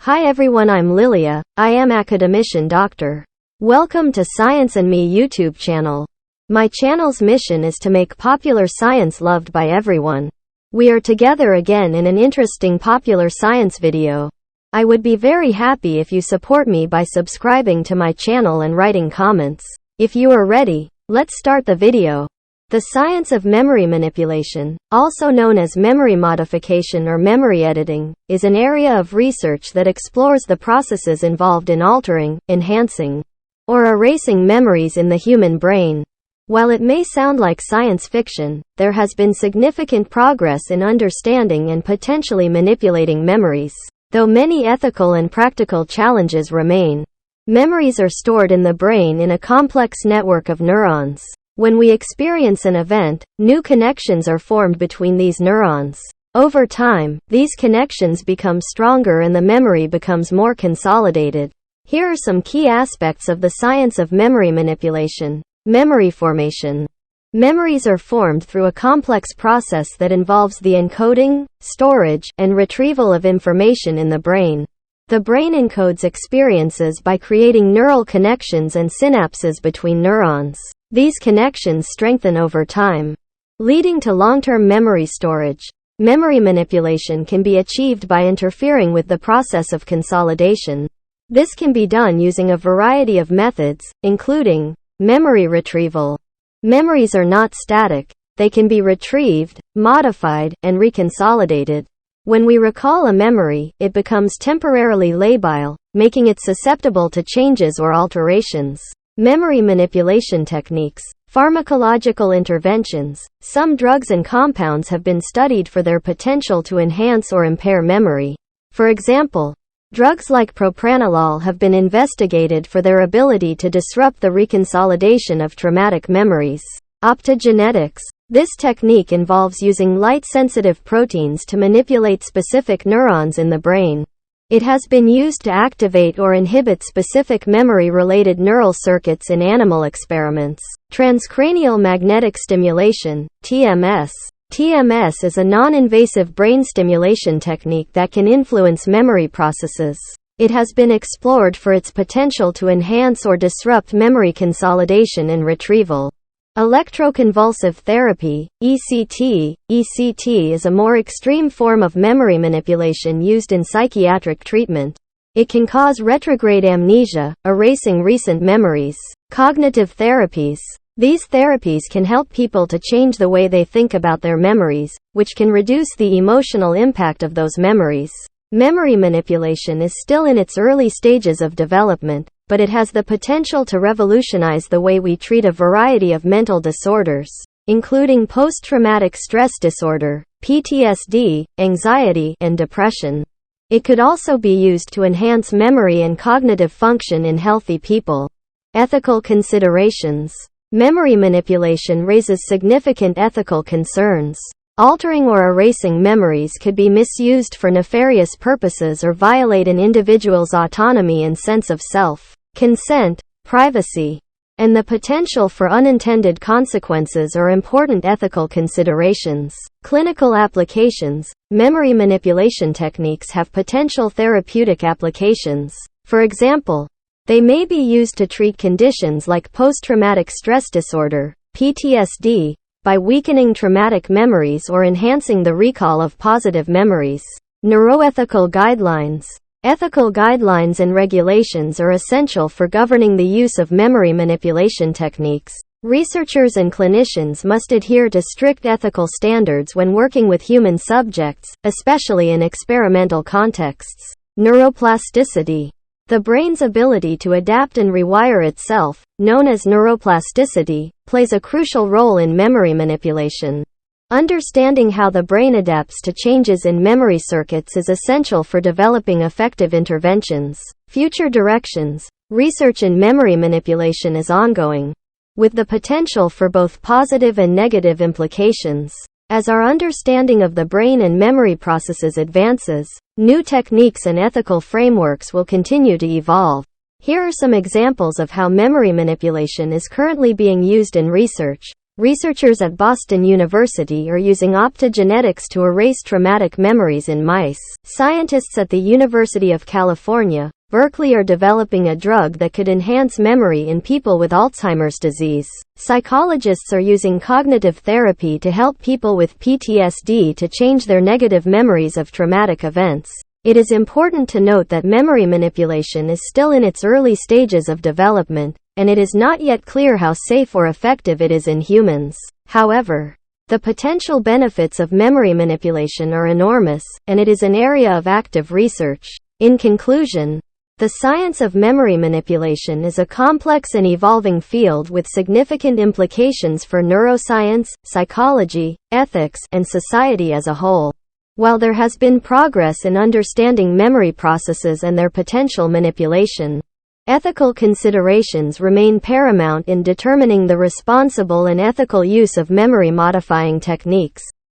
Hi everyone, I'm Lilia. I am academician doctor. Welcome to Science and Me YouTube channel. My channel's mission is to make popular science loved by everyone. We are together again in an interesting popular science video. I would be very happy if you support me by subscribing to my channel and writing comments. If you are ready, let's start the video. The science of memory manipulation, also known as memory modification or memory editing, is an area of research that explores the processes involved in altering, enhancing, or erasing memories in the human brain. While it may sound like science fiction, there has been significant progress in understanding and potentially manipulating memories, though many ethical and practical challenges remain. Memories are stored in the brain in a complex network of neurons. When we experience an event, new connections are formed between these neurons. Over time, these connections become stronger and the memory becomes more consolidated. Here are some key aspects of the science of memory manipulation. Memory formation. Memories are formed through a complex process that involves the encoding, storage, and retrieval of information in the brain. The brain encodes experiences by creating neural connections and synapses between neurons. These connections strengthen over time, leading to long-term memory storage. Memory manipulation can be achieved by interfering with the process of consolidation. This can be done using a variety of methods, including memory retrieval. Memories are not static. They can be retrieved, modified, and reconsolidated. When we recall a memory, it becomes temporarily labile, making it susceptible to changes or alterations. Memory manipulation techniques. Pharmacological interventions. Some drugs and compounds have been studied for their potential to enhance or impair memory. For example, drugs like propranolol have been investigated for their ability to disrupt the reconsolidation of traumatic memories. Optogenetics. This technique involves using light-sensitive proteins to manipulate specific neurons in the brain. It has been used to activate or inhibit specific memory-related neural circuits in animal experiments. Transcranial magnetic stimulation, TMS. TMS is a non-invasive brain stimulation technique that can influence memory processes. It has been explored for its potential to enhance or disrupt memory consolidation and retrieval. Electroconvulsive therapy, ECT. ECT is a more extreme form of memory manipulation used in psychiatric treatment. It can cause retrograde amnesia, erasing recent memories. Cognitive therapies. These therapies can help people to change the way they think about their memories, which can reduce the emotional impact of those memories. Memory manipulation is still in its early stages of development, but it has the potential to revolutionize the way we treat a variety of mental disorders, including post-traumatic stress disorder, PTSD, anxiety, and depression. It could also be used to enhance memory and cognitive function in healthy people. Ethical considerations. Memory manipulation raises significant ethical concerns. Altering or erasing memories could be misused for nefarious purposes or violate an individual's autonomy and sense of self. Consent, privacy, and the potential for unintended consequences are important ethical considerations. Clinical applications. Memory manipulation techniques have potential therapeutic applications. For example, they may be used to treat conditions like post-traumatic stress disorder, PTSD, by weakening traumatic memories or enhancing the recall of positive memories. Neuroethical guidelines. Ethical guidelines and regulations are essential for governing the use of memory manipulation techniques. Researchers and clinicians must adhere to strict ethical standards when working with human subjects, especially in experimental contexts. Neuroplasticity. The brain's ability to adapt and rewire itself, known as neuroplasticity, plays a crucial role in memory manipulation. Understanding how the brain adapts to changes in memory circuits is essential for developing effective interventions. Future directions. Research in memory manipulation is ongoing, with the potential for both positive and negative implications. As our understanding of the brain and memory processes advances, new techniques and ethical frameworks will continue to evolve. Here are some examples of how memory manipulation is currently being used in research. Researchers at Boston University are using optogenetics to erase traumatic memories in mice. Scientists at the University of California, Berkeley are developing a drug that could enhance memory in people with Alzheimer's disease. Psychologists are using cognitive therapy to help people with PTSD to change their negative memories of traumatic events. It is important to note that memory manipulation is still in its early stages of development, and it is not yet clear how safe or effective it is in humans. However, the potential benefits of memory manipulation are enormous, and it is an area of active research. In conclusion, the science of memory manipulation is a complex and evolving field with significant implications for neuroscience, psychology, ethics, and society as a whole. While there has been progress in understanding memory processes and their potential manipulation, ethical considerations remain paramount in determining the responsible and ethical use of memory-modifying techniques.